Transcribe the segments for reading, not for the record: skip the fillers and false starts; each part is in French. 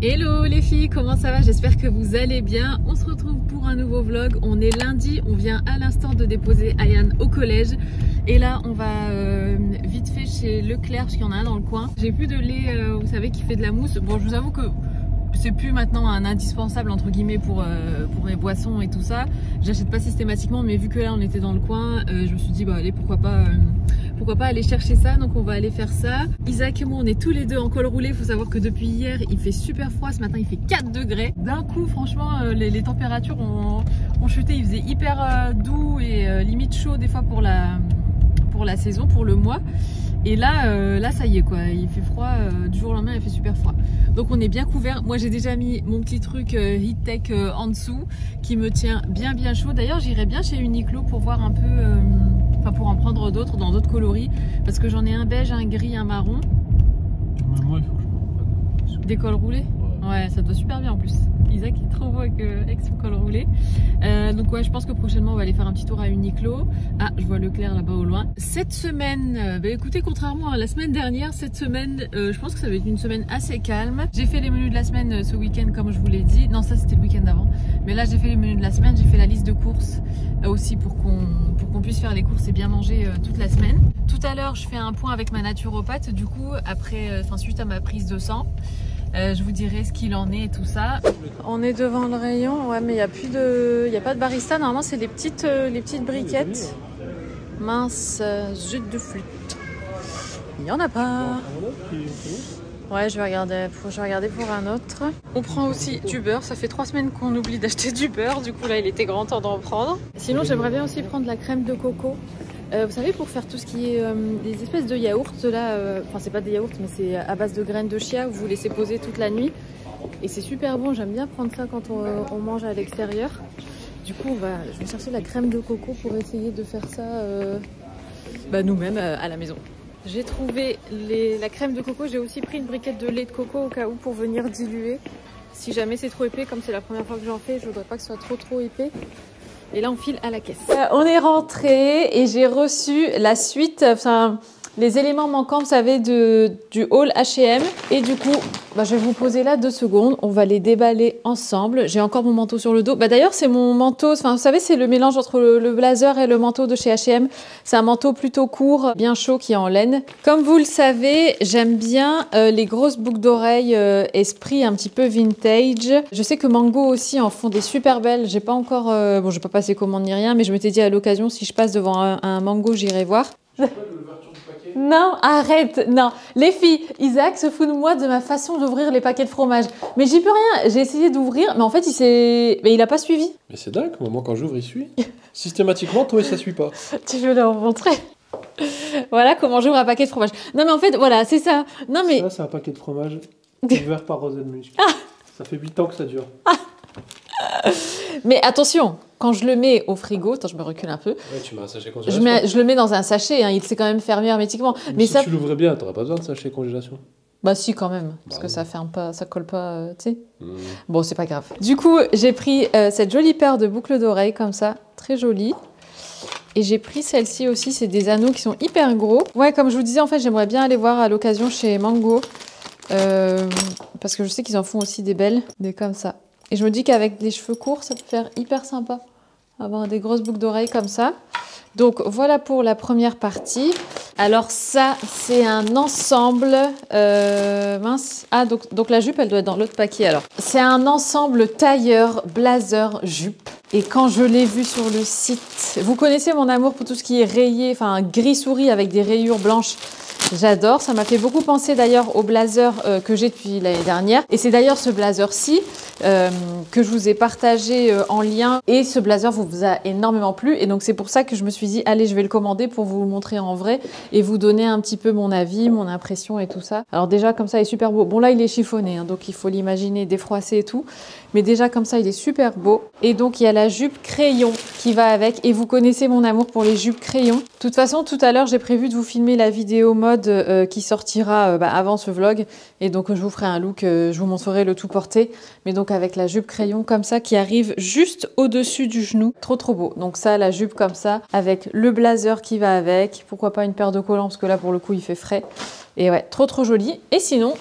Hello les filles, comment ça va? J'espère que vous allez bien. On se retrouve pour un nouveau vlog. On est lundi, on vient à l'instant de déposer Ayane au collège. Et là, on va vite fait chez Leclerc, parce qu'il y en a un dans le coin. J'ai plus de lait, vous savez, qui fait de la mousse. Bon, je vous avoue que c'est plus maintenant un indispensable entre guillemets pour les boissons et tout ça. J'achète pas systématiquement, mais vu que là on était dans le coin, je me suis dit bah allez, pourquoi pas aller chercher ça. Donc on va aller faire ça. Isaac et moi on est tous les deux en col roulé. Il faut savoir que depuis hier il fait super froid. Ce matin il fait 4 degrés. D'un coup franchement les températures ont chuté. Il faisait hyper doux et limite chaud des fois pour la saison, pour le mois. Et là ça y est quoi, il fait froid, du jour au lendemain il fait super froid. Donc on est bien couvert. Moi j'ai déjà mis mon petit truc Heat Tech en dessous qui me tient bien chaud. D'ailleurs j'irai bien chez Uniqlo pour voir un peu, enfin pour en prendre d'autres dans d'autres coloris. Parce que j'en ai un beige, un gris, un marron. Même moi il faut que je me prenne Des cols roulés. Ouais, ça doit super bien en plus. Isaac est trop beau avec son col roulé. Donc ouais, je pense que prochainement on va aller faire un petit tour à Uniqlo. Ah, je vois Leclerc là-bas au loin. Cette semaine, bah écoutez, contrairement à la semaine dernière, cette semaine, je pense que ça va être une semaine assez calme. J'ai fait les menus de la semaine ce week-end comme je vous l'ai dit. Non, ça c'était le week-end d'avant. Mais là j'ai fait les menus de la semaine, j'ai fait la liste de courses aussi pour qu'on puisse faire les courses et bien manger toute la semaine. Tout à l'heure, je fais un point avec ma naturopathe. Du coup, après, suite à ma prise de sang. Je vous dirai ce qu'il en est et tout ça. On est devant le rayon, ouais, mais il n'y a pas de barista. Normalement, c'est les petites briquettes. Mince, jus de flûte. Il n'y en a pas. Ouais, je vais regarder pour un autre. On prend aussi du beurre. Ça fait 3 semaines qu'on oublie d'acheter du beurre. Du coup, là, il était grand temps d'en prendre. Sinon, j'aimerais bien aussi prendre la crème de coco. Vous savez, pour faire tout ce qui est des espèces de yaourts, là, enfin c'est pas des yaourts mais c'est à base de graines de chia, vous laissez poser toute la nuit et c'est super bon. J'aime bien prendre ça quand on mange à l'extérieur. Du coup je vais chercher la crème de coco pour essayer de faire ça nous-mêmes à la maison. J'ai trouvé la crème de coco. J'ai aussi pris une briquette de lait de coco au cas où pour venir diluer si jamais c'est trop épais. Comme c'est la première fois que j'en fais, je voudrais pas que ce soit trop épais. Et là, on file à la caisse. On est rentré et j'ai reçu la suite, enfin, les éléments manquants, vous savez, du haul H&M. Et du coup, je vais vous poser là 2 secondes. On va les déballer ensemble. J'ai encore mon manteau sur le dos. D'ailleurs, c'est mon manteau. Enfin, vous savez, c'est le mélange entre le blazer et le manteau de chez H&M. C'est un manteau plutôt court, bien chaud, qui est en laine. Comme vous le savez, j'aime bien les grosses boucles d'oreilles esprit un petit peu vintage. Je sais que Mango aussi en font des super belles. J'ai pas encore... bon, j'ai pas passé commande ni rien, mais je m'étais dit à l'occasion, si je passe devant un Mango, j'irai voir. Non, arrête, non. Les filles, Isaac se fout de moi de ma façon d'ouvrir les paquets de fromage. Mais j'y peux rien, j'ai essayé d'ouvrir, mais en fait, il a pas suivi. Mais c'est dingue, moi quand j'ouvre, il suit. Systématiquement, toi, ça suit pas. Tu veux leur montrer? Voilà comment j'ouvre un paquet de fromage. Non, mais en fait, voilà, c'est ça. Non, mais... Ça, c'est un paquet de fromage ouvert par Rosenmusk. Ah. Ça fait 8 ans que ça dure. Ah. Mais attention, quand je le mets au frigo, attends, je me recule un peu. Ouais, tu mets un sachet congélation. Je le mets dans un sachet, hein, il s'est quand même fermé hermétiquement. Mais si tu l'ouvrais bien, t'aurais pas besoin de sachet congélation. Bah si quand même, parce que ça ferme pas, ça colle pas, tu sais. Bon, c'est pas grave. Du coup, j'ai pris cette jolie paire de boucles d'oreilles comme ça, très jolie. Et j'ai pris celle-ci aussi, c'est des anneaux qui sont hyper gros. Ouais, comme je vous disais, en fait, j'aimerais bien aller voir à l'occasion chez Mango. Parce que je sais qu'ils en font aussi des belles, des comme ça. Et je me dis qu'avec des cheveux courts, ça peut faire hyper sympa. Avoir des grosses boucles d'oreilles comme ça. Donc voilà pour la première partie. Alors ça, c'est un ensemble... mince. Ah, donc la jupe, elle doit être dans l'autre paquet alors. C'est un ensemble tailleur, blazer, jupe. Et quand je l'ai vu sur le site... Vous connaissez mon amour pour tout ce qui est rayé, enfin gris souris avec des rayures blanches. J'adore, ça m'a fait beaucoup penser d'ailleurs au blazer que j'ai depuis l'année dernière. Et c'est d'ailleurs ce blazer-ci que je vous ai partagé en lien. Et ce blazer vous a énormément plu. Et donc c'est pour ça que je me suis dit, allez, je vais le commander pour vous le montrer en vrai et vous donner un petit peu mon avis, mon impression et tout ça. Alors déjà comme ça, il est super beau. Bon là, il est chiffonné, hein, donc il faut l'imaginer défroissé et tout. Mais déjà comme ça, il est super beau. Et donc il y a la jupe crayon qui va avec. Et vous connaissez mon amour pour les jupes crayon. De toute façon, tout à l'heure, j'ai prévu de vous filmer la vidéo mode qui sortira avant ce vlog. Et donc je vous ferai un look, je vous montrerai le tout porté. Mais donc avec la jupe crayon comme ça qui arrive juste au-dessus du genou. Trop trop beau. Donc ça, la jupe comme ça avec le blazer qui va avec. Pourquoi pas une paire de collants parce que là pour le coup il fait frais. Et ouais, trop trop joli. Et sinon,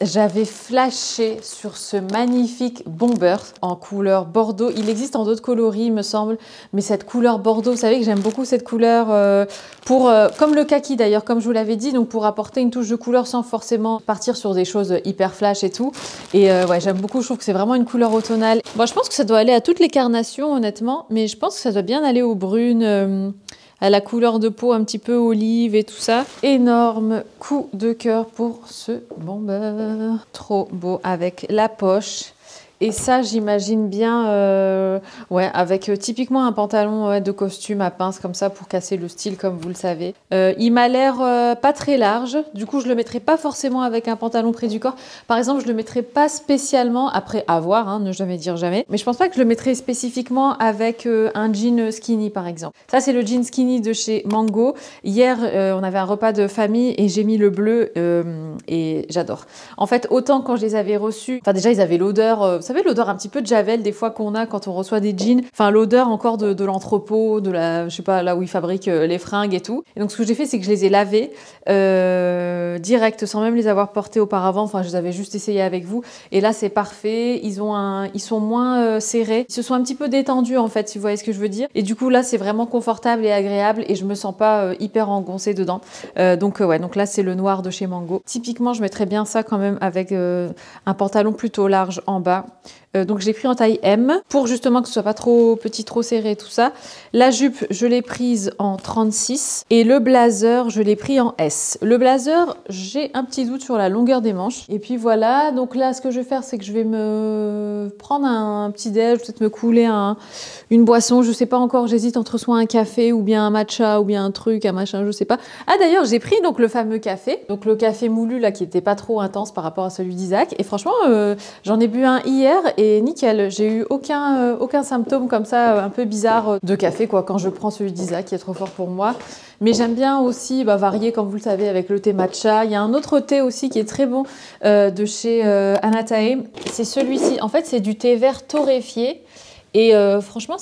j'avais flashé sur ce magnifique bomber en couleur bordeaux. Il existe en d'autres coloris, il me semble, mais cette couleur bordeaux, vous savez que j'aime beaucoup cette couleur comme le kaki d'ailleurs, comme je vous l'avais dit, donc pour apporter une touche de couleur sans forcément partir sur des choses hyper flash et tout. Et ouais, j'aime beaucoup, je trouve que c'est vraiment une couleur automnale. Bon, je pense que ça doit aller à toutes les carnations, honnêtement, mais je pense que ça doit bien aller aux brunes. À la couleur de peau un petit peu olive et tout ça. Énorme coup de cœur pour ce bomber. Trop beau avec la poche. Et ça, j'imagine bien, ouais, avec typiquement un pantalon de costume à pince comme ça pour casser le style, comme vous le savez. Il m'a l'air pas très large, du coup je le mettrai pas forcément avec un pantalon près du corps. Par exemple, je le mettrai pas spécialement, après à voir, hein, ne jamais dire jamais, mais je pense pas que je le mettrai spécifiquement avec un jean skinny par exemple. Ça, c'est le jean skinny de chez Mango. Hier, on avait un repas de famille et j'ai mis le bleu et j'adore. En fait, autant quand je les avais reçus, enfin déjà ils avaient l'odeur... Vous savez, l'odeur un petit peu de javel des fois qu'on a quand on reçoit des jeans. Enfin, l'odeur encore de l'entrepôt, de la, je sais pas, là où ils fabriquent les fringues et tout. Et donc, ce que j'ai fait, c'est que je les ai lavés direct, sans même les avoir portés auparavant. Enfin, je les avais juste essayés avec vous. Et là, c'est parfait. Ils sont moins serrés. Ils se sont un petit peu détendus, en fait, si vous voyez ce que je veux dire. Et du coup, là, c'est vraiment confortable et agréable. Et je me sens pas hyper engoncée dedans. Donc, ouais, donc là, c'est le noir de chez Mango. Typiquement, je mettrais bien ça quand même avec un pantalon plutôt large en bas. Donc je l'ai pris en taille M pour justement que ce soit pas trop petit, trop serré, tout ça. La jupe, je l'ai prise en 36 et le blazer, je l'ai pris en S. Le blazer, j'ai un petit doute sur la longueur des manches. Et puis voilà, donc là, ce que je vais faire, c'est que je vais me prendre un petit déj, peut-être me couler une boisson, je sais pas encore, j'hésite entre soit un café ou bien un matcha ou bien un truc, un machin, je sais pas. Ah d'ailleurs, j'ai pris donc le fameux café, donc le café moulu là qui était pas trop intense par rapport à celui d'Isaac. Et franchement, j'en ai bu un hier et nickel, j'ai eu aucun symptôme comme ça un peu bizarre de café quoi quand je prends celui d'Isaac qui est trop fort pour moi. Mais j'aime bien aussi varier comme vous le savez avec le thé matcha. Il y a un autre thé aussi qui est très bon de chez Anatae, c'est celui-ci. En fait c'est du thé vert torréfié et franchement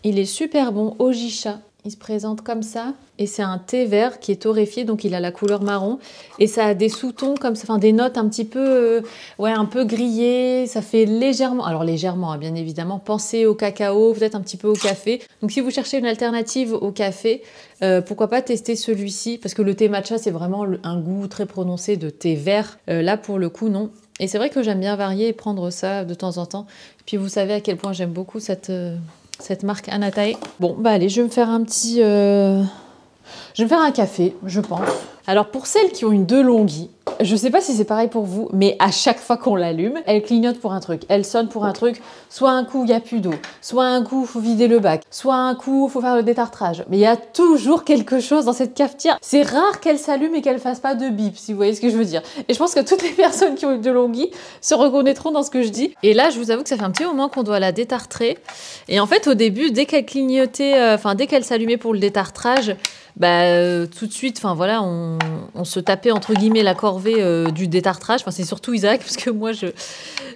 il est super bon, Ojisha. Il se présente comme ça et c'est un thé vert qui est torréfié, donc il a la couleur marron et ça a des sous-tons comme ça, enfin des notes un petit peu, ouais, un peu grillées. Ça fait légèrement, alors légèrement, hein, bien évidemment, penser au cacao, peut-être un petit peu au café. Donc si vous cherchez une alternative au café, pourquoi pas tester celui-ci parce que le thé matcha c'est vraiment un goût très prononcé de thé vert. Là pour le coup non. Et c'est vrai que j'aime bien varier et prendre ça de temps en temps. Et puis vous savez à quel point j'aime beaucoup cette marque Anatae. Bon, bah allez, je vais me faire un petit... Je vais me faire un café, je pense. Alors pour celles qui ont une DeLonghi, je sais pas si c'est pareil pour vous, mais à chaque fois qu'on l'allume, elle clignote pour un truc, elle sonne pour un truc. Soit un coup, il n'y a plus d'eau, soit un coup, il faut vider le bac, soit un coup, il faut faire le détartrage. Mais il y a toujours quelque chose dans cette cafetière. C'est rare qu'elle s'allume et qu'elle fasse pas de bip, si vous voyez ce que je veux dire. Et je pense que toutes les personnes qui ont une DeLonghi se reconnaîtront dans ce que je dis. Et là, je vous avoue que ça fait un petit moment qu'on doit la détartrer. Et en fait, au début, dès qu'elle clignotait, dès qu'elle s'allumait pour le détartrage, tout de suite, enfin voilà, on se tapait entre guillemets la corvée du détartrage. Enfin, c'est surtout Isaac parce que moi je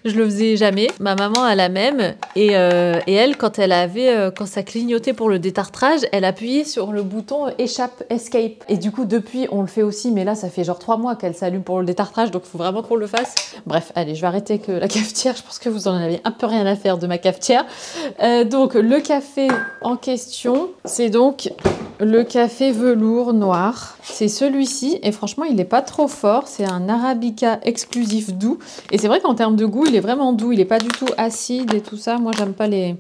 le faisais jamais. Ma maman a la même et elle quand ça clignotait pour le détartrage, elle appuyait sur le bouton échappe escape. Et du coup depuis on le fait aussi, mais là ça fait genre 3 mois qu'elle s'allume pour le détartrage, donc il faut vraiment qu'on le fasse. Bref, allez, je vais arrêter avec la cafetière. Je pense que vous en avez un peu rien à faire de ma cafetière. Donc le café en question, c'est donc le café velours noir, c'est celui-ci et franchement il n'est pas trop fort, c'est un Arabica exclusif doux et c'est vrai qu'en termes de goût il est vraiment doux, il n'est pas du tout acide et tout ça. Moi j'aime pas les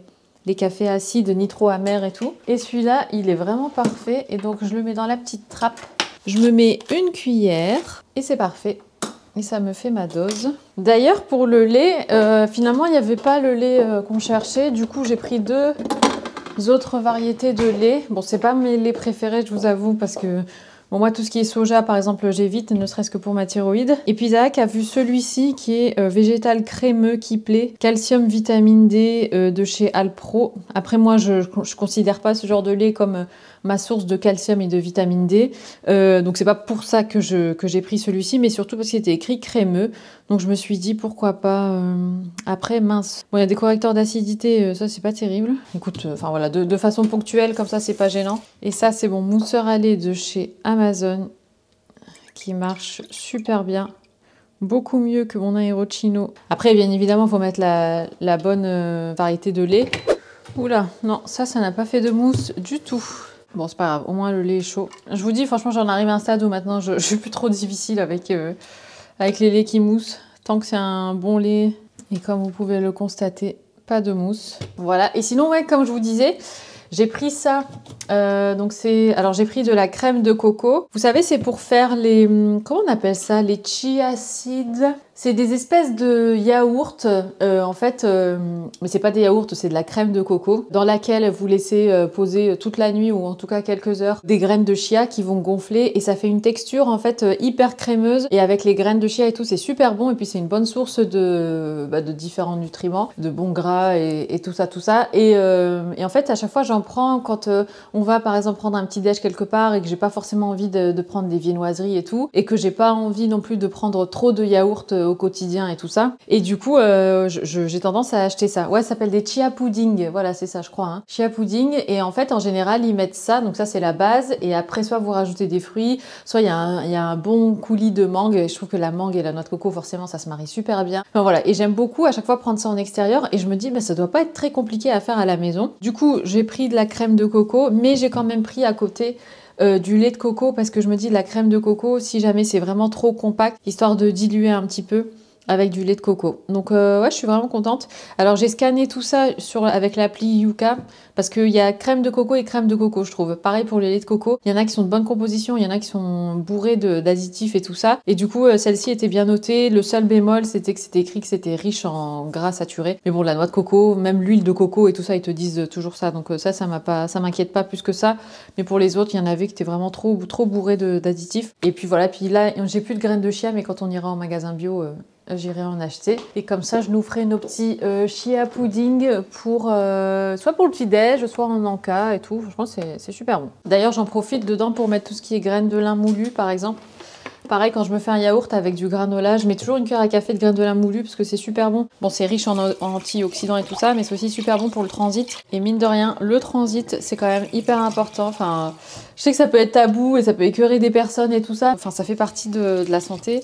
cafés acides ni trop amers et tout, et celui-là il est vraiment parfait et donc je le mets dans la petite trappe, je me mets une cuillère et c'est parfait. Et ça me fait ma dose. D'ailleurs pour le lait, finalement il n'y avait pas le lait qu'on cherchait, du coup j'ai pris 2 autres variétés de lait. Bon, c'est pas mes laits préférés, je vous avoue, parce que bon, moi, tout ce qui est soja, par exemple, j'évite, ne serait-ce que pour ma thyroïde. Et puis Isaac a vu celui-ci qui est végétal crémeux qui plaît, calcium vitamine D de chez Alpro. Après, moi, je considère pas ce genre de lait comme ma source de calcium et de vitamine D. Donc, c'est pas pour ça que j'ai pris celui-ci, mais surtout parce qu'il était écrit crémeux. Donc, je me suis dit, pourquoi pas. Après, mince. Bon, il y a des correcteurs d'acidité, ça, c'est pas terrible. Écoute, enfin voilà, de façon ponctuelle, comme ça, c'est pas gênant. Et ça, c'est bon, mousseur à lait de chez Amazon, qui marche super bien. Beaucoup mieux que mon Aerochino. Après, bien évidemment, il faut mettre la bonne variété de lait. Oula, non, ça n'a pas fait de mousse du tout. Bon, c'est pas grave, au moins le lait est chaud. Je vous dis, franchement, j'en arrive à un stade où maintenant, je suis plus trop difficile avec les laits qui moussent. Tant que c'est un bon lait, et comme vous pouvez le constater, pas de mousse. Voilà, et sinon, ouais, comme je vous disais, j'ai pris ça. Alors j'ai pris de la crème de coco. Vous savez, c'est pour faire les... Comment on appelle ça? Les chia seeds. C'est des espèces de yaourts, en fait, mais c'est pas des yaourts, c'est de la crème de coco, dans laquelle vous laissez poser toute la nuit ou en tout cas quelques heures des graines de chia qui vont gonfler et ça fait une texture en fait hyper crémeuse et avec les graines de chia et tout, c'est super bon et puis c'est une bonne source de différents nutriments, de bons gras et tout ça. Et en fait, à chaque fois, j'en prends quand on va par exemple prendre un petit déj quelque part et que j'ai pas forcément envie de prendre des viennoiseries et tout et que j'ai pas envie non plus de prendre trop de yaourts au quotidien et tout ça. Et du coup, j'ai tendance à acheter ça. Ouais, ça s'appelle des chia pudding. Voilà, c'est ça, je crois. Hein. Chia pudding. Et en fait, en général, ils mettent ça. Donc ça, c'est la base. Et après, soit vous rajoutez des fruits, soit il y a un bon coulis de mangue. Et je trouve que la mangue et la noix de coco, forcément, ça se marie super bien. Enfin, voilà. Et j'aime beaucoup à chaque fois prendre ça en extérieur. Et je me dis, bah, ça doit pas être très compliqué à faire à la maison. Du coup, j'ai pris de la crème de coco, mais j'ai quand même pris à côté du lait de coco parce que je me dis la crème de coco, si jamais c'est vraiment trop compact, histoire de diluer un petit peu avec du lait de coco. Donc ouais, je suis vraiment contente. Alors j'ai scanné tout ça avec l'appli Yuka parce qu'il y a crème de coco et crème de coco, je trouve. Pareil pour les laits de coco. Il y en a qui sont de bonne composition, il y en a qui sont bourrés d'additifs et tout ça. Et du coup, celle-ci était bien notée. Le seul bémol, c'était que c'était écrit que c'était riche en gras saturés. Mais bon, la noix de coco, même l'huile de coco et tout ça, ils te disent toujours ça. Donc ça m'inquiète pas plus que ça. Mais pour les autres, il y en avait qui étaient vraiment trop bourrés d'additifs. Et puis voilà, puis là, j'ai plus de graines de chia, mais quand on ira en magasin bio... j'irai en acheter. Et comme ça, je nous ferai nos petits chia pudding pour soit pour le petit déj, soit en encas et tout. Franchement, c'est super bon. D'ailleurs, j'en profite dedans pour mettre tout ce qui est graines de lin moulu, par exemple. Pareil, quand je me fais un yaourt avec du granola, je mets toujours une cuillère à café de graines de lin moulu parce que c'est super bon. Bon, c'est riche en antioxydants et tout ça, mais c'est aussi super bon pour le transit. Et mine de rien, le transit, c'est quand même hyper important. Enfin, je sais que ça peut être tabou et ça peut écœurer des personnes et tout ça. Enfin, ça fait partie de la santé.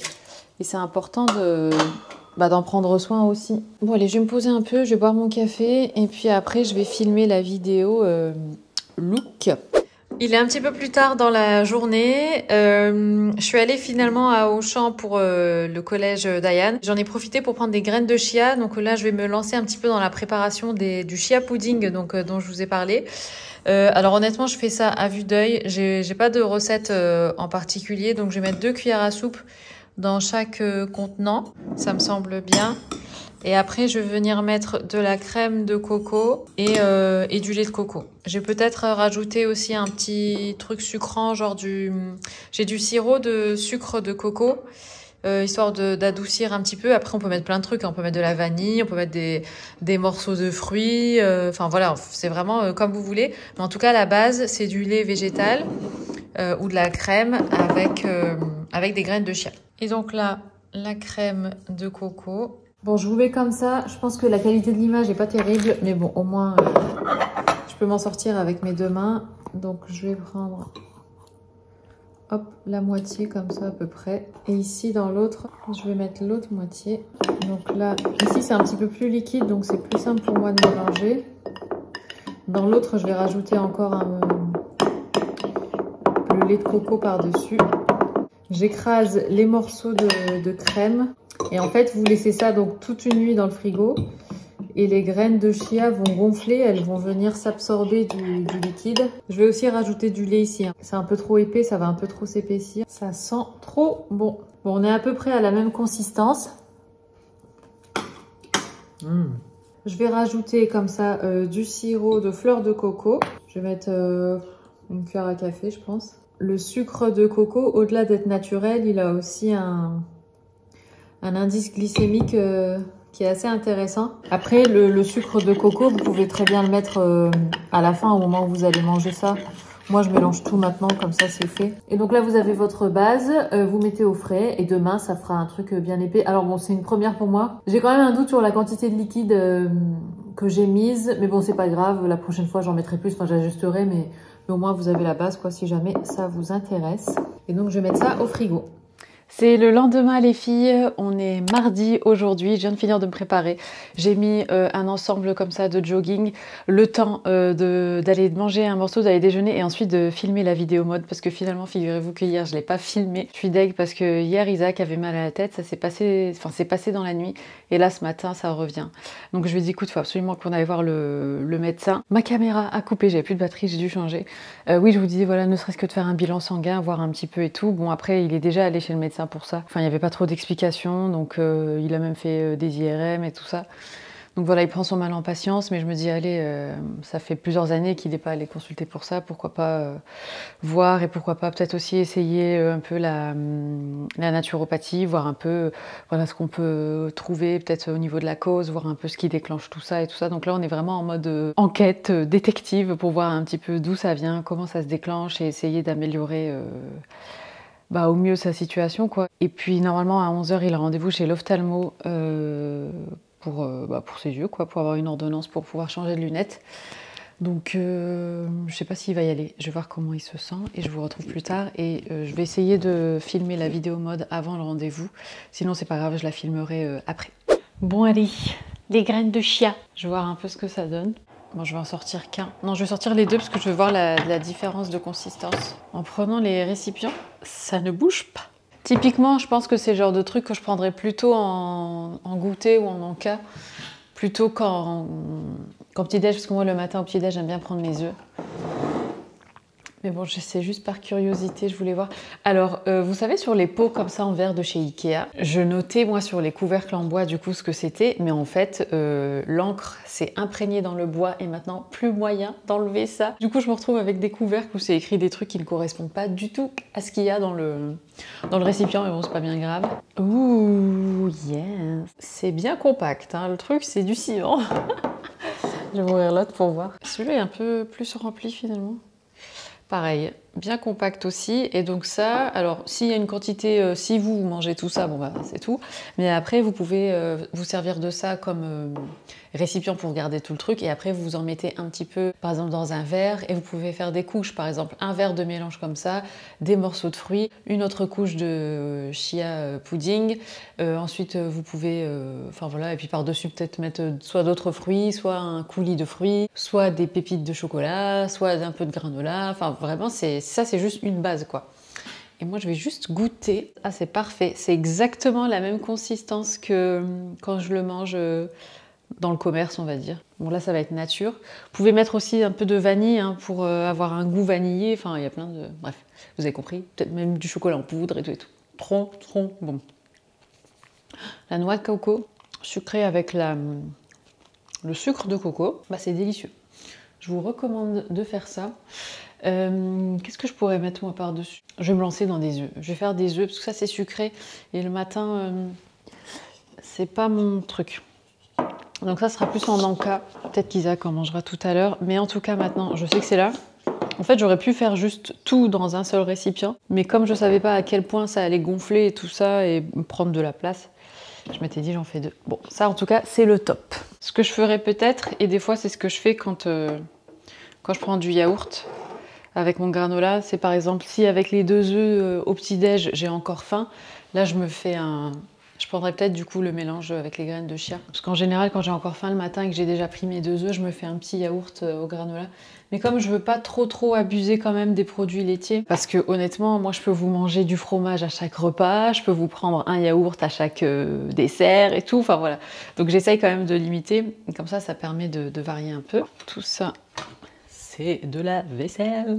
Et c'est important d'en prendre soin aussi. Bon allez, je vais me poser un peu, je vais boire mon café et puis après je vais filmer la vidéo look. Il est un petit peu plus tard dans la journée. Je suis allée finalement à Auchan pour le collège d'Ayane. J'en ai profité pour prendre des graines de chia. Donc là, je vais me lancer un petit peu dans la préparation du chia pudding dont je vous ai parlé. Alors honnêtement, je fais ça à vue d'œil. J'ai pas de recette en particulier. Donc je vais mettre 2 cuillères à soupe dans chaque contenant, ça me semble bien. Et après, je vais venir mettre de la crème de coco et du lait de coco. Je vais peut-être rajouter aussi un petit truc sucrant, genre j'ai du sirop de sucre de coco, histoire d'adoucir un petit peu. Après, on peut mettre plein de trucs. On peut mettre de la vanille, on peut mettre des morceaux de fruits. Enfin voilà, c'est vraiment comme vous voulez. Mais en tout cas, la base, c'est du lait végétal ou de la crème avec des graines de chia. Et donc là, la crème de coco. Bon, je vous mets comme ça. Je pense que la qualité de l'image n'est pas terrible. Mais bon, au moins, je peux m'en sortir avec mes 2 mains. Donc, je vais prendre hop, la moitié comme ça à peu près. Et ici, dans l'autre, je vais mettre l'autre moitié. Donc là, ici, c'est un petit peu plus liquide. Donc, c'est plus simple pour moi de mélanger. Dans l'autre, je vais rajouter encore le lait de coco par-dessus. J'écrase les morceaux de crème et en fait vous laissez ça donc toute une nuit dans le frigo et les graines de chia vont gonfler, elles vont venir s'absorber du liquide. Je vais aussi rajouter du lait ici, hein. C'est un peu trop épais, ça va un peu trop s'épaissir. Ça sent trop bon. Bon, on est à peu près à la même consistance. Je vais rajouter comme ça du sirop de fleur de coco. Je vais mettre une cuillère à café je pense. Le sucre de coco, au-delà d'être naturel, il a aussi un indice glycémique qui est assez intéressant. Après, le sucre de coco, vous pouvez très bien le mettre à la fin, au moment où vous allez manger ça. Moi, je mélange tout maintenant, comme ça, c'est fait. Et donc là, vous avez votre base, vous mettez au frais, et demain, ça fera un truc bien épais. Alors bon, c'est une première pour moi. J'ai quand même un doute sur la quantité de liquide que j'ai mise, mais bon, c'est pas grave. La prochaine fois, j'en mettrai plus, enfin, j'ajusterai, mais au moins, vous avez la base, quoi, si jamais ça vous intéresse. Et donc, je vais mettre ça au frigo. C'est le lendemain les filles, on est mardi aujourd'hui, je viens de finir de me préparer. J'ai mis un ensemble comme ça de jogging, le temps d'aller manger un morceau, d'aller déjeuner et ensuite de filmer la vidéo mode parce que finalement figurez-vous que hier je l'ai pas filmé. Je suis deg parce que hier Isaac avait mal à la tête, ça s'est passé, c'est passé dans la nuit et là ce matin ça revient. Donc je lui ai dit écoute, faut absolument qu'on aille voir le médecin. Ma caméra a coupé, j'avais plus de batterie, j'ai dû changer. Oui je vous disais voilà, ne serait-ce que de faire un bilan sanguin, voir un petit peu et tout. Bon après il est déjà allé chez le médecin pour ça. Enfin, il n'y avait pas trop d'explications, donc il a même fait des IRM et tout ça. Donc voilà, il prend son mal en patience, mais je me dis, allez, ça fait plusieurs années qu'il n'est pas allé consulter pour ça, pourquoi pas voir et pourquoi pas peut-être aussi essayer un peu la naturopathie, voir un peu voilà, ce qu'on peut trouver peut-être au niveau de la cause, voir un peu ce qui déclenche tout ça et tout ça. Donc là, on est vraiment en mode enquête, détective, pour voir un petit peu d'où ça vient, comment ça se déclenche et essayer d'améliorer au mieux sa situation quoi. Et puis normalement à 11 h il a rendez-vous chez l'ophtalmo pour ses yeux quoi, pour avoir une ordonnance pour pouvoir changer de lunettes. Donc je sais pas s'il va y aller, je vais voir comment il se sent et je vous retrouve plus tard et je vais essayer de filmer la vidéo mode avant le rendez-vous, sinon c'est pas grave, je la filmerai après. Bon allez, les graines de chia, je vais voir un peu ce que ça donne. Bon, je vais en sortir qu'un. Non, je vais sortir les deux parce que je veux voir la différence de consistance. En prenant les récipients, ça ne bouge pas. Typiquement, je pense que c'est le genre de truc que je prendrais plutôt en goûter ou en encas, plutôt qu'en petit-déj, parce que moi, le matin au petit-déj, j'aime bien prendre mes œufs. Mais bon, c'est juste par curiosité, je voulais voir. Alors, vous savez, sur les pots comme ça en verre de chez Ikea, je notais, moi, sur les couvercles en bois, du coup, ce que c'était. Mais en fait, l'encre s'est imprégnée dans le bois et maintenant, plus moyen d'enlever ça. Du coup, je me retrouve avec des couvercles où c'est écrit des trucs qui ne correspondent pas du tout à ce qu'il y a dans le récipient. Mais bon, c'est pas bien grave. Ouh, yes. C'est bien compact, hein. Le truc, c'est du ciment. Je vais ouvrir l'autre pour voir. Celui-là est un peu plus rempli, finalement. Pareil, bien compact aussi. Et donc ça, alors s'il y a une quantité, si vous mangez tout ça, bon bah c'est tout. Mais après, vous pouvez vous servir de ça comme récipient pour garder tout le truc. Et après, vous en mettez un petit peu, par exemple, dans un verre. Et vous pouvez faire des couches, par exemple, un verre de mélange comme ça, des morceaux de fruits, une autre couche de chia pudding. Ensuite, vous pouvez, enfin voilà, et puis par-dessus peut-être mettre soit d'autres fruits, soit un coulis de fruits, soit des pépites de chocolat, soit un peu de granola. Enfin vraiment, ça c'est juste une base quoi. Et moi je vais juste goûter. Ah c'est parfait, c'est exactement la même consistance que quand je le mange dans le commerce on va dire. Bon là ça va être nature. Vous pouvez mettre aussi un peu de vanille hein, pour avoir un goût vanillé. Enfin il y a plein de... Bref, vous avez compris. Peut-être même du chocolat en poudre et tout et tout. Trop bon. La noix de coco sucrée avec le sucre de coco, bah c'est délicieux. Je vous recommande de faire ça. Qu'est-ce que je pourrais mettre moi par-dessus? Je vais me lancer dans des œufs. Je vais faire des œufs parce que ça c'est sucré et le matin c'est pas mon truc. Donc ça sera plus en encas. Peut-être qu'Isaac en mangera tout à l'heure. Mais en tout cas maintenant, je sais que c'est là. En fait j'aurais pu faire juste tout dans un seul récipient. Mais comme je savais pas à quel point ça allait gonfler et tout ça et prendre de la place, je m'étais dit j'en fais deux. Bon ça en tout cas c'est le top. Ce que je ferais peut-être, et des fois c'est ce que je fais quand je prends du yaourt avec mon granola, c'est par exemple si avec les 2 œufs au petit-déj j'ai encore faim, là je me fais je prendrais peut-être du coup le mélange avec les graines de chia. Parce qu'en général quand j'ai encore faim le matin et que j'ai déjà pris mes 2 œufs, je me fais un petit yaourt au granola. Mais comme je veux pas trop abuser quand même des produits laitiers, parce que honnêtement moi je peux vous manger du fromage à chaque repas, je peux vous prendre un yaourt à chaque dessert et tout, enfin voilà. Donc j'essaye quand même de limiter, et comme ça permet de varier un peu. Tout ça c'est de la vaisselle.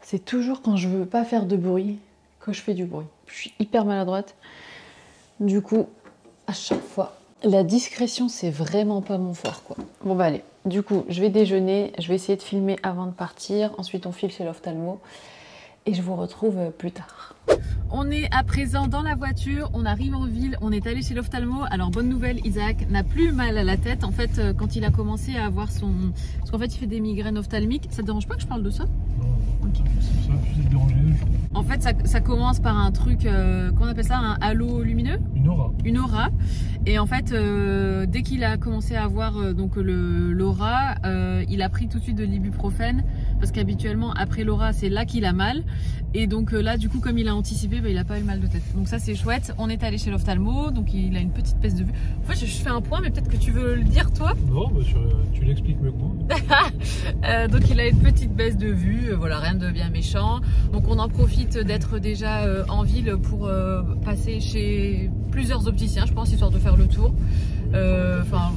C'est toujours quand je veux pas faire de bruit que je fais du bruit. Je suis hyper maladroite. Du coup, à chaque fois, la discrétion, c'est vraiment pas mon fort, quoi. Bon bah allez, du coup, je vais déjeuner. Je vais essayer de filmer avant de partir. Ensuite, on file chez l'ophtalmo. Et je vous retrouve plus tard. On est à présent dans la voiture, on arrive en ville, on est allé chez l'ophtalmo. Alors bonne nouvelle, Isaac n'a plus mal à la tête. En fait, quand il a commencé à avoir son... Parce qu'en fait, il fait des migraines ophtalmiques. Ça te dérange pas que je parle de ça? Non, okay. Ça peut déranger. En fait, ça commence par un truc, qu'on appelle ça un halo lumineux? Une aura. Une aura. Et en fait, dès qu'il a commencé à avoir donc l'aura, il a pris tout de suite de l'ibuprofène parce qu'habituellement après Laura c'est là qu'il a mal, et donc là du coup comme il a anticipé, il a pas eu mal de tête, donc ça c'est chouette. On est allé chez l'ophtalmo, donc il a une petite baisse de vue. En fait je fais un point, mais peut-être que tu veux le dire toi. Non, bah, tu l'expliques mieux que moi. Donc il a une petite baisse de vue, voilà, rien de bien méchant. Donc on en profite d'être déjà en ville pour passer chez plusieurs opticiens, je pense, histoire de faire le tour. Enfin,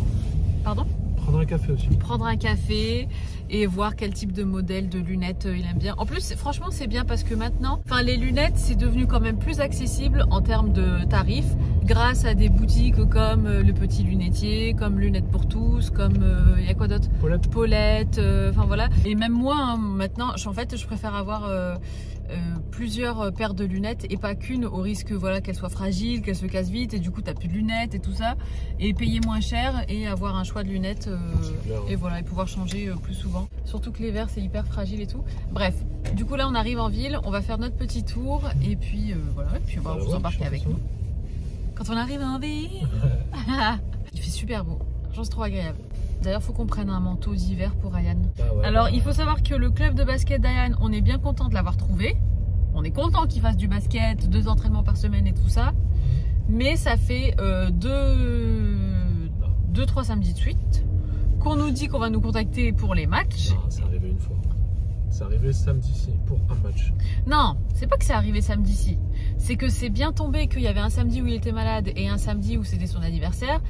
pardon ? Prendre un café aussi. Prendre un café et voir quel type de modèle de lunettes il aime bien. En plus, franchement, c'est bien parce que maintenant, les lunettes, c'est devenu quand même plus accessible en termes de tarifs grâce à des boutiques comme Le Petit Lunetier, comme Lunettes pour tous, comme il y a quoi d'autre ? Paulette, enfin voilà. Et même moi, hein, maintenant, en fait, je préfère avoir plusieurs paires de lunettes et pas qu'une, au risque voilà, qu'elle soit fragile, qu'elle se casse vite et du coup t'as plus de lunettes et tout ça, et payer moins cher et avoir un choix de lunettes et voilà, et pouvoir changer plus souvent, surtout que les verres c'est hyper fragile et tout. Bref, du coup là on arrive en ville, on va faire notre petit tour et puis voilà, et puis on va vous embarquer avec nous quand on arrive en ville. Il fait super beau, franchement c'est trop agréable. D'ailleurs, il faut qu'on prenne un manteau d'hiver pour Ryan. Ah ouais, alors, il faut savoir que le club de basket d'Ryan, on est bien content de l'avoir trouvé. On est content qu'il fasse du basket, 2 entraînements par semaine et tout ça. Mais ça fait 2-3 samedis de suite qu'on nous dit qu'on va nous contacter pour les matchs. Non, c'est arrivé une fois. C'est arrivé samedi-ci pour un match. Non, c'est pas que c'est arrivé samedi-ci. C'est que c'est bien tombé qu'il y avait un samedi où il était malade et un samedi où c'était son anniversaire.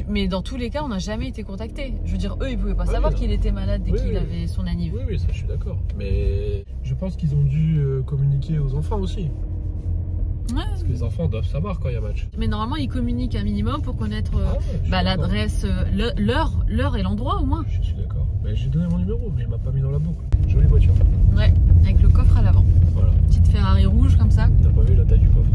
Mais dans tous les cas, on n'a jamais été contacté. Je veux dire, eux, ils pouvaient pas savoir qu'il était malade et qu'il avait son anniversaire. Oui, ça je suis d'accord. Mais je pense qu'ils ont dû communiquer aux enfants aussi. Ouais. Parce que les enfants doivent savoir quand il y a match. Mais normalement, ils communiquent un minimum pour connaître l'adresse, l'heure et l'endroit au moins. Je suis d'accord. J'ai donné mon numéro, mais il m'a pas mis dans la boucle. Jolie voiture. Ouais, avec le coffre à l'avant. Voilà. Petite Ferrari rouge comme ça. T'as pas vu la taille du coffre?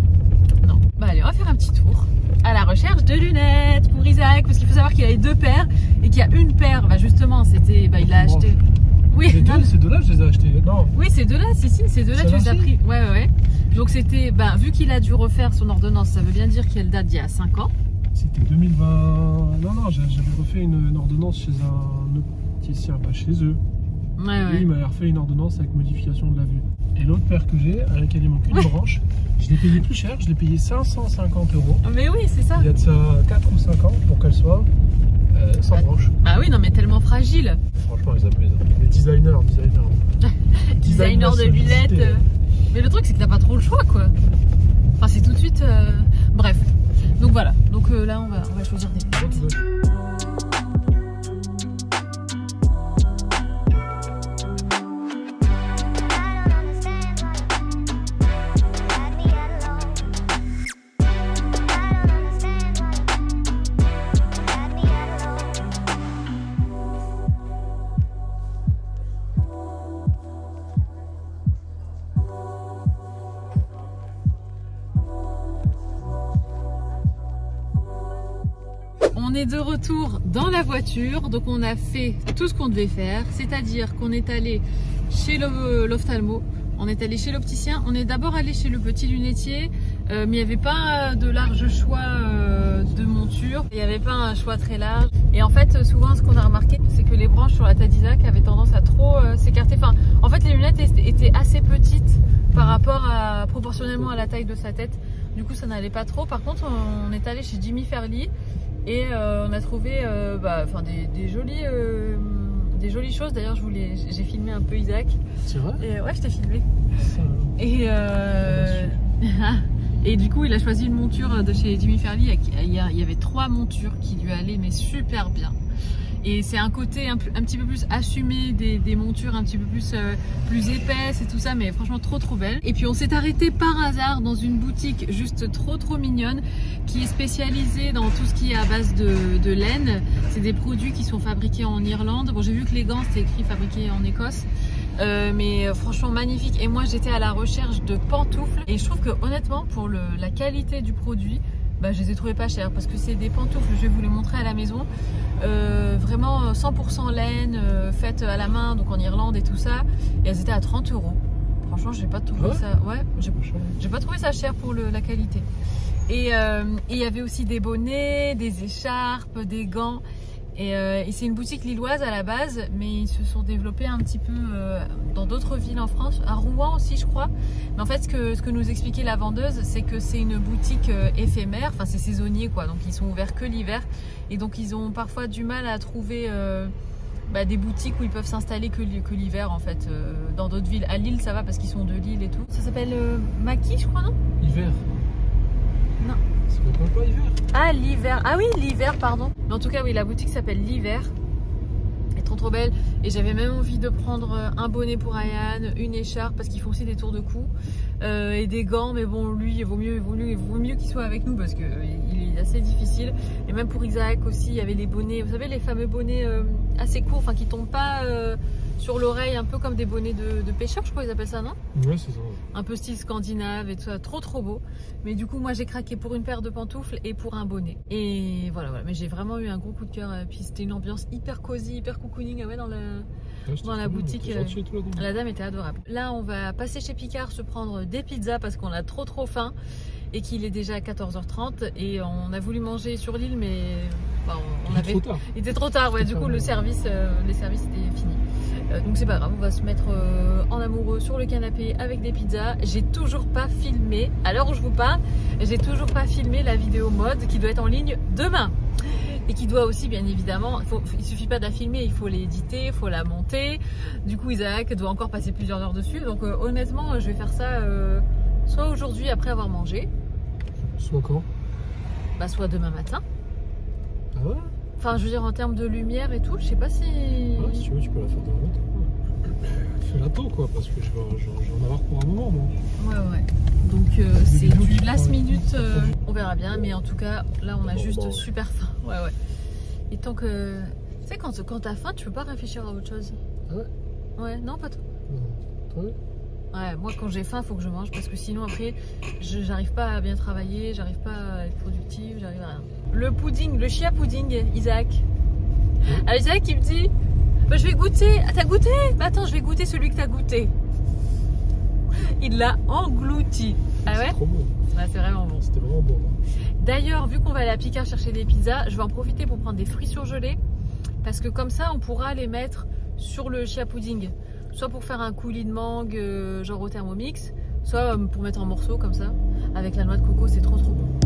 Non. Bah allez, on va faire un petit tour à la recherche de lunettes pour Isaac, parce qu'il faut savoir qu'il avait 2 paires et qu'il y a une paire, justement, c'était, il l'a acheté. Oui, ces deux-là, je les ai achetés. Non. Oui, ces deux-là, ces deux-là, tu les as pris. Ouais. Donc c'était, vu qu'il a dû refaire son ordonnance, ça veut bien dire qu'elle date d'il y a 5 ans. C'était 2020. Non, j'avais refait une ordonnance chez un opticien, chez eux. Ouais. Et il m'a refait une ordonnance avec modification de la vue. Et l'autre paire que j'ai, à laquelle il manque une branche, je l'ai payé plus cher, je l'ai payé 550 €. Mais oui, c'est ça. Il y a de ça 4 ou 5 ans pour qu'elle soit sans branche. Ah oui, non, mais tellement fragile. Franchement, ils abusent. Les designers. Designer de lunettes. Mais le truc, c'est que t'as pas trop le choix, quoi. Enfin, c'est tout de suite. Bref. Donc voilà. Donc là, on va choisir des lunettes. On est de retour dans la voiture, donc on a fait tout ce qu'on devait faire, c'est-à-dire qu'on est allé chez l'ophtalmo, on est allé chez l'opticien, on est d'abord allé chez Le Petit Lunetier, mais il n'y avait pas de large choix de monture, il n'y avait pas un choix très large. Et en fait, souvent ce qu'on a remarqué, c'est que les branches sur la tête d'Isaac avaient tendance à trop s'écarter. Enfin, en fait, les lunettes étaient assez petites par rapport proportionnellement à la taille de sa tête. Du coup, ça n'allait pas trop. Par contre, on est allé chez Jimmy Fairly. Et on a trouvé des jolies choses. D'ailleurs, j'ai filmé un peu Isaac. C'est vrai? Et ouais, je t'ai filmé. Et du coup, il a choisi une monture de chez Jimmy Fairly. Il y avait 3 montures qui lui allaient mais super bien. Et c'est un côté un petit peu plus assumé des montures un petit peu plus épaisses et tout ça, mais franchement trop belle. Et puis on s'est arrêté par hasard dans une boutique juste trop mignonne qui est spécialisée dans tout ce qui est à base de laine. C'est des produits qui sont fabriqués en Irlande. Bon, j'ai vu que les gants c'était écrit fabriqués en Écosse. Mais franchement magnifique. Et moi j'étais à la recherche de pantoufles et je trouve que honnêtement pour la qualité du produit, je les ai trouvées pas chères parce que c'est des pantoufles, je vais vous les montrer à la maison, vraiment 100% laine, faites à la main, donc en Irlande et tout ça, et elles étaient à 30 €. Franchement, j'ai pas trouvé ça, j'ai pas trouvé ça cher pour la qualité. Et il y avait aussi des bonnets, des écharpes, des gants. Et c'est une boutique lilloise à la base, mais ils se sont développés un petit peu dans d'autres villes en France, à Rouen aussi je crois. Mais en fait ce que nous expliquait la vendeuse, c'est que c'est une boutique éphémère, enfin c'est saisonnier quoi, donc ils sont ouverts que l'hiver. Et donc ils ont parfois du mal à trouver des boutiques où ils peuvent s'installer que l'hiver en fait, dans d'autres villes. À Lille ça va parce qu'ils sont de Lille et tout. Ça s'appelle Maki je crois, non? Hiver. Non. Ça s'appelle pas hiver. Ah l'hiver, ah oui l'hiver pardon. Mais en tout cas oui, la boutique s'appelle l'hiver. Elle est trop belle. Et j'avais même envie de prendre un bonnet pour Ayane, une écharpe parce qu'ils font aussi des tours de cou, et des gants. Mais bon lui il vaut mieux qu'il soit avec nous parce que il est assez difficile. Et même pour Isaac aussi, il y avait les bonnets, vous savez les fameux bonnets assez courts, enfin qui tombent pas sur l'oreille, un peu comme des bonnets de pêcheurs, je crois qu'ils appellent ça, non? Ouais, c'est ça. Un peu style scandinave et tout ça, trop beau. Mais du coup, moi j'ai craqué pour une paire de pantoufles et pour un bonnet. Et voilà. Mais j'ai vraiment eu un gros coup de cœur. Puis c'était une ambiance hyper cosy, hyper cocooning dans la boutique. La dame était adorable. Là, on va passer chez Picard se prendre des pizzas parce qu'on a trop faim et qu'il est déjà 14h30 et on a voulu manger sur l'île, mais il était trop tard. Ouais, du coup, les services étaient finis. Donc c'est pas grave, on va se mettre en amoureux sur le canapé avec des pizzas. J'ai toujours pas filmé, à l'heure où je vous parle, j'ai toujours pas filmé la vidéo mode qui doit être en ligne demain. Et qui doit aussi, bien évidemment, il suffit pas de la filmer, il faut l'éditer, il faut la monter. Du coup, Isaac doit encore passer plusieurs heures dessus. Donc honnêtement, je vais faire ça soit aujourd'hui après avoir mangé. Soit quand? Soit demain matin. Ah ouais? Enfin, je veux dire, en termes de lumière et tout, je sais pas si... Ouais, si tu veux, tu peux la faire demain matin. Fais-la tôt, quoi, parce que je vais en avoir pour un moment, moi. Ouais. Donc, c'est du last minute, on verra bien. Mais en tout cas, là, on a juste super faim. Ouais. Et tant que... Tu sais, quand t'as faim, tu peux pas réfléchir à autre chose. Ah ouais? Ouais, non, pas toi. Toi? Ouais, moi, quand j'ai faim, il faut que je mange parce que sinon, après, j'arrive pas à bien travailler, j'arrive pas à être productive, j'arrive à rien. Le pudding, le chia pudding, Isaac. Alors, Isaac, il me dit, je vais goûter. Ah, t'as goûté? Attends, je vais goûter celui que t'as goûté. Il l'a englouti. Ah ouais? C'est trop bon. Ouais, c'est vraiment bon. C'était vraiment bon. D'ailleurs, vu qu'on va aller à Picard chercher des pizzas, je vais en profiter pour prendre des fruits surgelés parce que comme ça, on pourra les mettre sur le chia pudding. Soit pour faire un coulis de mangue, genre au Thermomix, soit pour mettre en morceaux comme ça. Avec la noix de coco, c'est trop bon.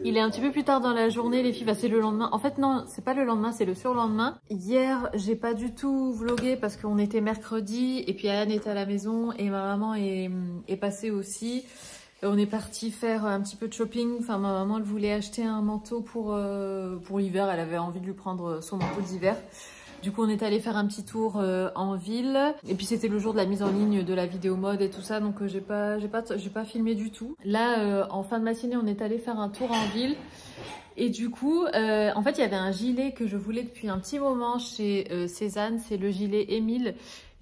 Il est un petit peu plus tard dans la journée, les filles, c'est le lendemain. En fait, non, c'est pas le lendemain, c'est le surlendemain. Hier, j'ai pas du tout vlogué parce qu'on était mercredi et puis Ayane était à la maison et ma maman est passée aussi. On est parti faire un petit peu de shopping. Enfin, ma maman, elle voulait acheter un manteau pour l'hiver. Elle avait envie de lui prendre son manteau d'hiver. Du coup, on est allé faire un petit tour en ville. Et puis, c'était le jour de la mise en ligne de la vidéo mode et tout ça. Donc, j'ai pas filmé du tout. Là, en fin de matinée, on est allé faire un tour en ville. Et du coup, en fait, il y avait un gilet que je voulais depuis un petit moment chez Cézanne. C'est le gilet Émile.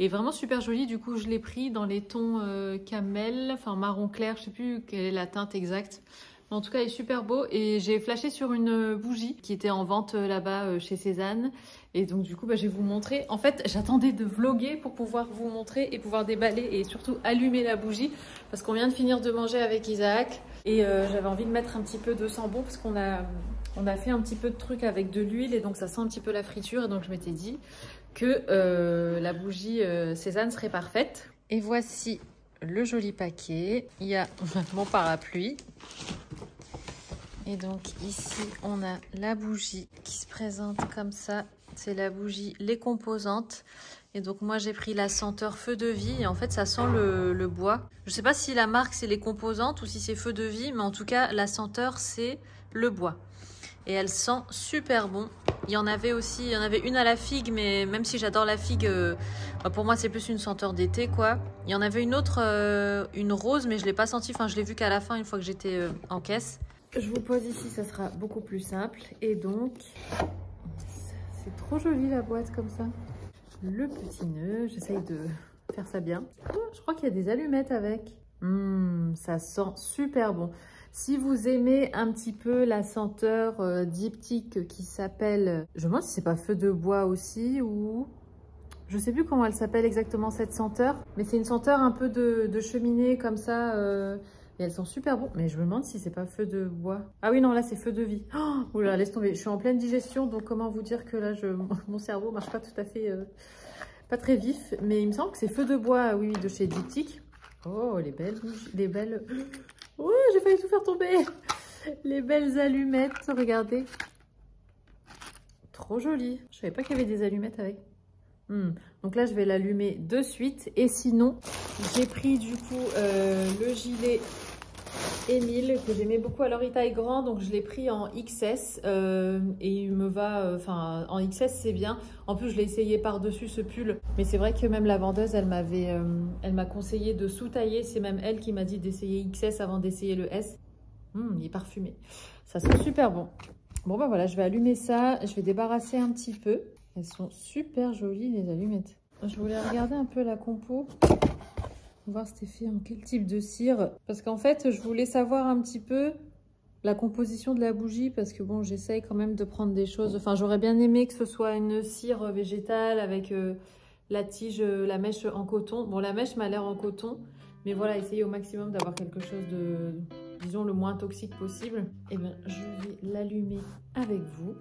Et vraiment super joli. Du coup, je l'ai pris dans les tons camel, enfin marron clair. Je sais plus quelle est la teinte exacte. Mais en tout cas, il est super beau. Et j'ai flashé sur une bougie qui était en vente là-bas chez Cézanne. Et donc, du coup, je vais vous montrer. En fait, j'attendais de vlogger pour pouvoir vous montrer et pouvoir déballer et surtout allumer la bougie. Parce qu'on vient de finir de manger avec Isaac. Et j'avais envie de mettre un petit peu de sambon parce qu'on a fait un petit peu de trucs avec de l'huile. Et donc, ça sent un petit peu la friture. Et donc, je m'étais dit que la bougie Cézanne serait parfaite. Et voici le joli paquet. Il y a mon parapluie. Et donc ici, on a la bougie qui se présente comme ça. C'est la bougie Les Composantes. Et donc moi, j'ai pris la senteur Feu de Vie. Et en fait, ça sent le bois. Je ne sais pas si la marque, c'est Les Composantes ou si c'est Feu de Vie. Mais en tout cas, la senteur, c'est le bois. Et elle sent super bon. Il y en avait une à la figue, mais même si j'adore la figue, pour moi c'est plus une senteur d'été quoi. Il y en avait une autre, une rose, mais je l'ai pas sentie, enfin je l'ai vue qu'à la fin une fois que j'étais en caisse. Je vous pose ici, ça sera beaucoup plus simple. Et donc, c'est trop joli la boîte comme ça. Le petit nœud, j'essaye de faire ça bien. Oh, je crois qu'il y a des allumettes avec. Ça sent super bon. Si vous aimez un petit peu la senteur diptyque qui s'appelle... Je me demande si c'est pas Feu de Bois aussi ou... Je sais plus comment elle s'appelle exactement cette senteur, mais c'est une senteur un peu de cheminée comme ça. Et elles sont super bonnes. Mais je me demande si c'est pas feu de bois. Ah oui, non, là c'est feu de vie. Oh, oula, laisse tomber. Je suis en pleine digestion, donc comment vous dire que là, mon cerveau marche pas tout à fait, pas très vif. Mais il me semble que c'est feu de bois, oui, de chez Diptyque. Oh, les belles. Oh, j'ai failli tout faire tomber. Les belles allumettes, regardez. Trop joli. Je savais pas qu'il y avait des allumettes avec. Donc là, je vais l'allumer de suite. Et sinon, j'ai pris du coup le gilet Emile que j'aimais beaucoup. Alors, il taille grand, donc je l'ai pris en XS. Et il me va... Enfin, en XS, c'est bien. En plus, je l'ai essayé par-dessus ce pull. Mais c'est vrai que même la vendeuse, elle m'a conseillé de sous-tailler. C'est même elle qui m'a dit d'essayer XS avant d'essayer le S. Il est parfumé. Ça sent super bon. Bon, bah voilà, je vais allumer ça. Je vais débarrasser un petit peu. Elles sont super jolies, les allumettes. Je voulais regarder un peu la compo. Voir c'était fait en quel type de cire. Parce qu'en fait, je voulais savoir un petit peu la composition de la bougie. Parce que bon, j'essaye quand même de prendre des choses... Enfin, j'aurais bien aimé que ce soit une cire végétale avec la tige, la mèche en coton. Bon, la mèche m'a l'air en coton. Mais voilà, essayer au maximum d'avoir quelque chose de, disons, le moins toxique possible. Et bien, je vais l'allumer avec vous.